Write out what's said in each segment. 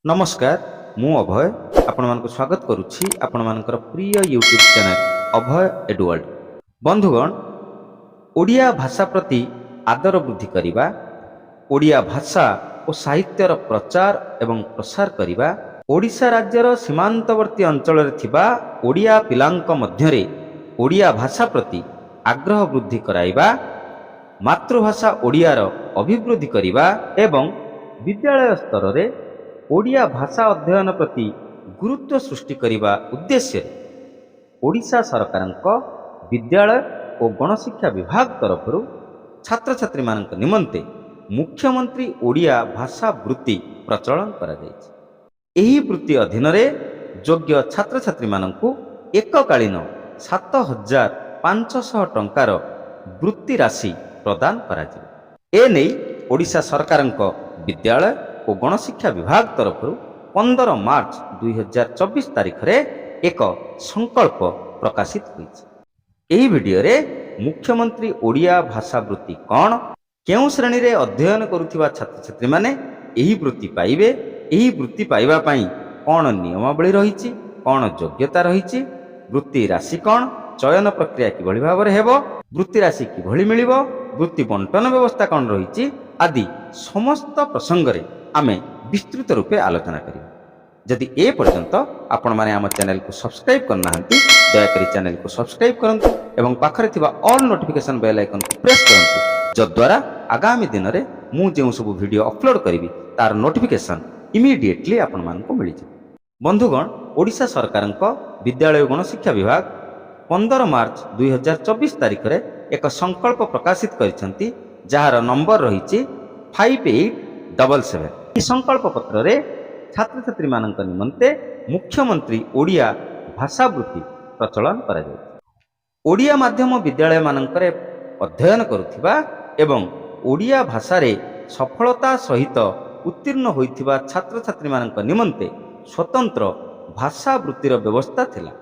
नमस्कार मु अभय आपण मानक स्वागत करुछि आपण मानकर प्रिय यूट्यूब चैनल अभय एडवर्ड। बंधुगण, ओडिया भाषा प्रति आदर वृद्धि करिबा, ओडिया भाषा और साहित्यर प्रचार एवं प्रसार करिबा, ओडिशा राज्यर सीमांतवर्ती अंचल रे थिबा ओडिया पिलांक मध्यरे ओडिया भाषा प्रति आग्रह वृद्धि कराइबा, मातृभाषा ओडियार अभिवृद्धि करिबा एवं विद्यालय स्तर रे ओडिया भाषा अध्ययन प्रति गुरुत्व सृष्टि करने उद्देश्य ओडिशा सरकारक विद्यालय और गणशिक्षा विभाग तरफ छात्र छात्री मान निमंते मुख्यमंत्री ओडिया भाषा वृत्ति प्रचलन करा जायछि। एही वृत्ति अधीन रे योग्य छात्र छात्री माननकु एककालीन 7,500 टंकार वृत्ति राशि प्रदान करा जाय। एनै ओडिशा सरकारक विद्यालय और गणशिक्षा विभाग तरफ 15 मार्च 2024 तारिख रे एक संकल्प प्रकाशित होइछि। एही वीडियो रे मुख्यमंत्री ओडिया भाषा वृत्ति कौन, केउ श्रेणी रे अध्ययन करुथिबा छात्र छात्री माने एही वृत्ति पाइबे, एही वृत्ति पाइबा पई कौन नियमावली रहिछि, कौन योग्यता रहिछि, वृत्ति राशि कौन, चयन प्रक्रिया किभଳି भाबरे हेबो, वृत्ति राशि किभଳି मिलिबो, वृत्ति बंटन व्यवस्था कौन रहिछि आदि समस्त प्रसंग रे आमे विस्तृत रूपे आलोचना करिबा। जदि ए पर्यंत आपण माने आम चैनल को सब्सक्राइब करना हंती दयाकरी चैनल को सब्सक्राइब करंतु एवं पाखरे थिबा ऑल नोटिफिकेशन बेल आइकन को प्रेस करंतु, जद्वारा आगामी दिन रे मु जेउ सब वीडियो अपलोड करिवि तार नोटिफिकेशन इमिडिएटली आपण मान को मिलि जाय। बंधुगण, ओडिशा सरकारक विद्यालय गणशिक्षा विभाग 15 मार्च 2024 तारिख रे एक संकल्प प्रकाशित करिसंती, जहार नंबर रहिछि 5877। ई संकल्प पत्र रे छात्र छात्री मानक निमंते मुख्यमंत्री ओडिया भाषा वृत्ति प्रचलन करा जाय। ओडिया माध्यम विद्यालय मानकरे अध्ययन करुथिबा एवं ओडिया भाषा रे सफलता सहित उत्तीर्ण होइथिबा छात्र छात्री मानक निमंते स्वतंत्र भाषा वृत्तिर व्यवस्था थिला।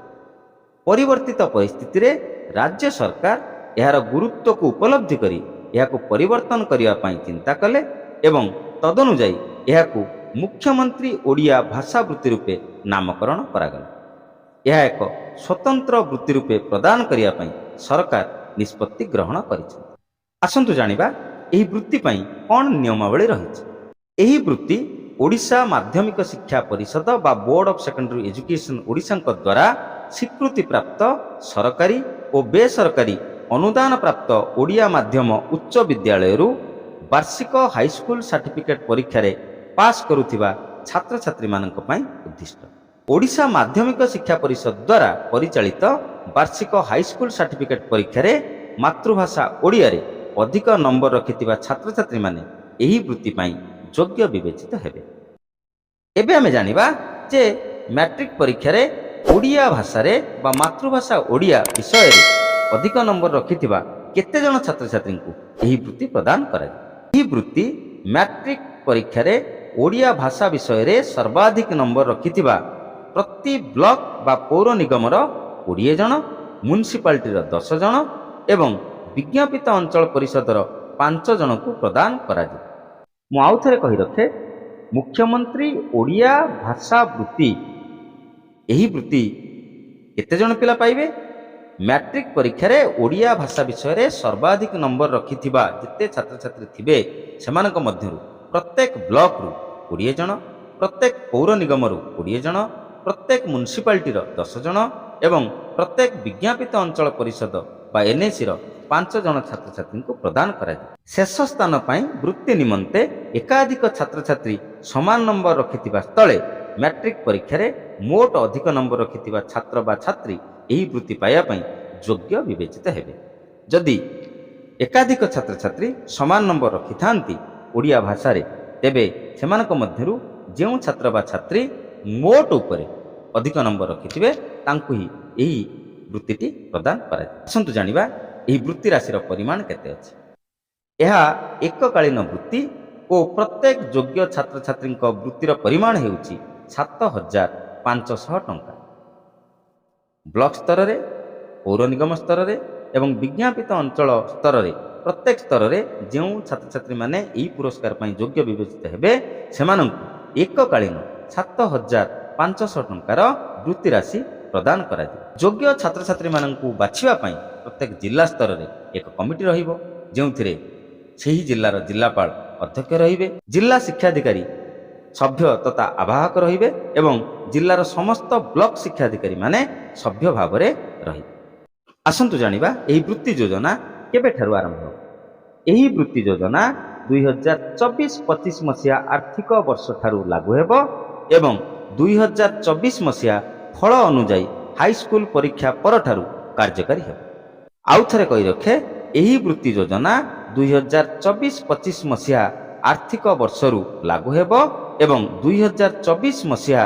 परिवर्तित परिस्थिति रे राज्य सरकार यार गुरुत्व को उपलब्धि करी याको परिवर्तन करिया पई चिंता कले एवं तदनुजाई याको मुख्यमंत्री ओडिया भाषा वृत्ति रूपे नामकरण करागला। यह एक स्वतंत्र वृत्ति रूपे प्रदान करिया पई सरकार निष्पत्ति ग्रहण करिछि। आसंतु जानिबा एही वृत्ति पई कोन नियमावली रहिछि। एही वृत्ति ओडिशा माध्यमिक शिक्षा परिषद बा board of secondary education Odisha द्वारा स्वीकृति प्राप्त सरकारी और बेसरकारी अनुदान प्राप्त ओडिया माध्यम उच्च विद्यालय वार्षिक हाईस्कूल सर्टिफिकेट परीक्षा रे पास करुथिबा छात्र छात्री मानक पई उद्दिष्ट। ओडिशा माध्यमिक शिक्षा परिषद द्वारा परिचालित वार्षिक हाईस्कूल सर्टिफिकेट परीक्षा रे मातृभाषा ओडिया रे अधिक नंबर रखिथिबा छात्र छात्री माने एही वृत्ति पई योग्य विवेचित हेबे। एबे हमें जानिबा जे मैट्रिक परीक्षा रे ओडिया भाषा रे बा मातृभाषा ओडिया विषय रे अधिक नंबर रखिथिबा केते जन छात्र छात्री को एही वृत्ति प्रदान करा जाय। एही वृत्ति मैट्रिक परीक्षा रे ओडिया भाषा विषय रे सर्वाधिक नंबर रखिथिबा प्रति ब्लॉक बा पौर निगम 20 जन, म्युनिसिपालिटी 10 जन एवं विज्ञापित अंचल परिषद 5 जन को प्रदान करा जाय। मु आउ थरे कहि रखे, मुख्यमंत्री ओडिया भाषा वृत्ति एही वृत्ति केते जन पिला पाइबे? मैट्रिक परीक्षा रे ओडिया भाषा विषय रे सर्वाधिक नंबर रखिथिबा जिते छात्र छात्री थिबे सेमानक मध्यरु प्रत्येक ब्लॉक रु 20 जन, प्रत्येक पौर निगम रु 20 जन, प्रत्येक म्युनिसिपालिटी 10 जन एवं प्रत्येक विज्ञापित अंचल परिषद बा एनएसी 5 जन छात्र छात्री को प्रदान करा जाय। शेष स्थान पई वृत्ति निमंते एकाधिक छात्र छात्री समान नंबर रखिथिबा स्थले मैट्रिक परीक्षा रे मोट अधिक नंबर रखिथिबा छात्र बा छात्री एही वृत्ति पाइबा पई योग्य विवेचित हेबे। जदि एकाधिक छात्र छात्री समान नंबर रखिथांती ओडिया भाषा रे, तेबे सेमानक मध्यरु जेउ छात्र बा छात्री मोट उपरे अधिक नंबर रखिथिबे तांकु ही एही वृत्तिटी प्रदान करा जाय। आसंतु जानिबा एही वृत्ति राशिर परिमाण केते अछि। एहा एककालीन वृत्ति और प्रत्येक योग्य छात्र छात्री वृत्तिर परिमाण हेउछि 7,500 टंका। ब्लॉक स्तर रे, पौर निगम स्तर रे एवं विज्ञापित अंचल स्तर रे प्रत्येक स्तर रे जेउ छात्र छात्री माने एही पुरस्कार पई योग्य विवेचित हेबे सेमानंकु एककालीन 7,500 ଟଙ୍କାର ବୃତ୍ତି ରାଶି ପ୍ରଦାନ କରାଯିବ। ଯୋଗ୍ୟ ଛାତ୍ରଛାତ୍ରୀମାନଙ୍କୁ ବାଛିବା ପାଇଁ ପ୍ରତ୍ୟେକ ଜିଲ୍ଲା ସ୍ତରରେ ଏକ କମିଟି ରହିବ, ଯେଉଁଥିରେ ସେହି ଜିଲ୍ଲାର ଜିଲ୍ଲାପାଳ ଅଧ୍ୟକ୍ଷ ରହିବେ, ଜିଲ୍ଲା ଶିକ୍ଷାଧିକାରୀ ସଭ୍ୟ ତଥା ଆବାହକ ରହିବେ ଏବଂ ଜିଲ୍ଲାର ସମସ୍ତ ବ୍ଲକ ଶିକ୍ଷାଧିକାରୀ ମାନେ ସଭ୍ୟ ଭାବରେ ରହିବେ। ଆସନ୍ତୁ ଜାଣିବା ଏହି ବୃତ୍ତି ଯୋଜନା କେବେଠାରୁ ଆରମ୍ଭ ହେବ। ଏହି ବୃତ୍ତି ଯୋଜନା 2024-25 ମସିହା ଆର୍ଥିକ ବର୍ଷ ଠାରୁ ଲାଗୁ ହେବ ଏବଂ 2024 ମସିହା ଫଳ ଅନୁଯାୟୀ ହାଇସ୍କୁଲ ପରୀକ୍ଷା ପରଠାରୁ କାର୍ଯ୍ୟକାରୀ ହେବ। ଆଉ ଥରେ କହି ରଖେ, ଏହି ବୃତ୍ତି ଯୋଜନା 2024-25 ମସିହା ଆର୍ଥିକ ବର୍ଷରୁ ଲାଗୁ ହେବ ଏବଂ 2024 ମସିହା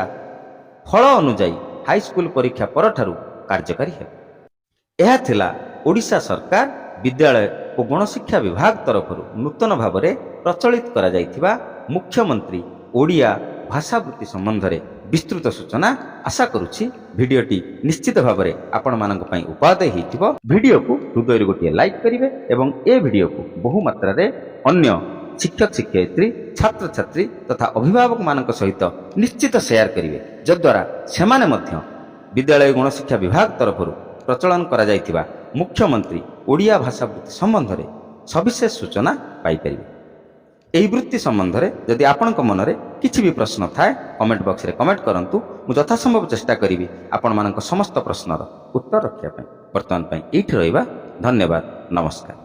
ଫଳ ଅନୁଯାୟୀ ହାଇସ୍କୁଲ ପରୀକ୍ଷା ପରଠାରୁ କାର୍ଯ୍ୟକାରୀ ହେବ। ଏହା ଥିଲା ଓଡ଼ିଶା ସରକାର ବିଦ୍ୟାଳୟ ଓ ଗଣଶିକ୍ଷା ବିଭାଗ ତରଫରୁ ନୂତନ ଭାବରେ ପ୍ରଚଳିତ କରାଯାଇଥିବା ମୁଖ୍ୟମନ୍ତ୍ରୀ ଓଡ଼ିଆ ଭାଷାବୃତ୍ତି ସମ୍ବନ୍ଧରେ ବିସ୍ତୃତ ସୂଚନା। ଆଶା କରୁଛି ଭିଡ଼ିଓଟି ନିଶ୍ଚିତ ଭାବରେ ଆପଣମାନଙ୍କ ପାଇଁ ଉପଦାୟ ହୋଇଥିବ। ଭିଡ଼ିଓକୁ ହୃଦୟରୁ ଗୋଟିଏ ଲାଇକ୍ କରିବେ ଏବଂ ଏ ଭିଡ଼ିଓକୁ ବହୁ ମାତ୍ରାରେ ଅନ୍ୟ ଶିକ୍ଷକ ଶିକ୍ଷୟିତ୍ରୀ ଛାତ୍ରଛାତ୍ରୀ ତଥା ଅଭିଭାବକମାନଙ୍କ ସହିତ ନିଶ୍ଚିତ ସେୟାର କରିବେ, ଯଦ୍ୱାରା ସେମାନେ ମଧ୍ୟ ବିଦ୍ୟାଳୟ ଗଣଶିକ୍ଷା ବିଭାଗ ତରଫରୁ ପ୍ରଚଳନ କରାଯାଇଥିବା ମୁଖ୍ୟମନ୍ତ୍ରୀ ଓଡ଼ିଆ ଭାଷା ବୃତ୍ତି ସମ୍ବନ୍ଧରେ ସବିଶେଷ ସୂଚନା ପାଇପାରିବେ। ଏହି ବୃତ୍ତି ସମ୍ବନ୍ଧରେ ଯଦି ଆପଣଙ୍କ ମନରେ କିଛି ବି ପ୍ରଶ୍ନ ଥାଏ କମେଣ୍ଟ ବକ୍ସରେ କମେଣ୍ଟ କରନ୍ତୁ। ମୁଁ ଯଥାସମ୍ଭବ ଚେଷ୍ଟା କରିବି ଆପଣମାନଙ୍କ ସମସ୍ତ ପ୍ରଶ୍ନର ଉତ୍ତର ରଖିବା ପାଇଁ। ବର୍ତ୍ତମାନ ପାଇଁ ଏଇଠି ରହିବା। ଧନ୍ୟବାଦ, ନମସ୍କାର।